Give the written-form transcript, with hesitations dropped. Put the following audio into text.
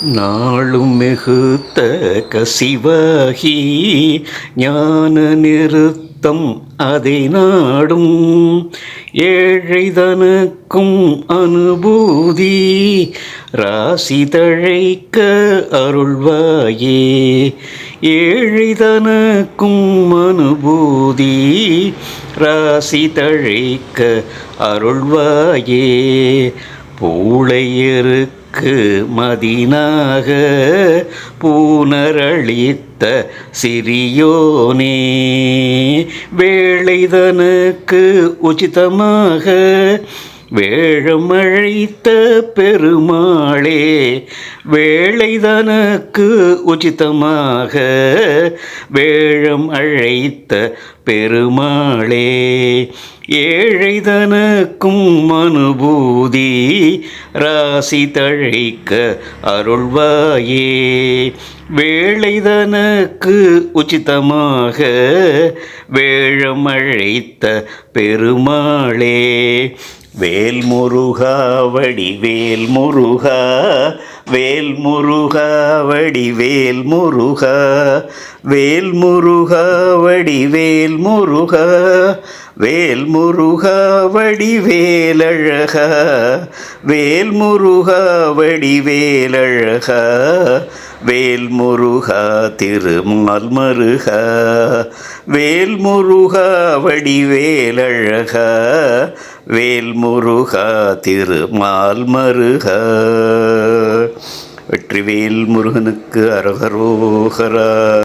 நாளும் மிகுத்த கசிவாகி ஞான நிறுத்தம் அதை நாடும் ஏழைதனுக்கும் அனுபூதி ராசி தழைக்க அருள்வாயே. ஏழைதனுக்கும் அனுபூதி ராசி தழைக்க அருள்வாயே. பூளையருக்கு மதினாக பூனரளித்த சிறியோனே, வேளைதனுக்கு உச்சிதமாக வேழம் அழைத்த பெருமாளே. வேளைதனுக்கு உச்சிதமாக வேழம் அழைத்த பெருமாளே. ஏழைதனுக்கும் அனுபூதி ராசி தழைக்க அருள்வாயே. வேளைதனுக்கு உச்சிதமாக வேழம் அழைத்த பெருமாளே. வேல் முருகா வடிவேல் முருகா, வேல் முருகா வடிவேல் முருகா, வேல் முருகா வடிவேல் முருகா, வேல் முருகா வடிவேலழகா, வேல் முருகா வடிவேலழகா, வேல் முருகா திருமால் மருகா, வேல் முருகா வடிவேலழகா, வேல் முருகா திருமால் மருகா. வெற்றிவேல் முருகனுக்கு அரகரோகரா.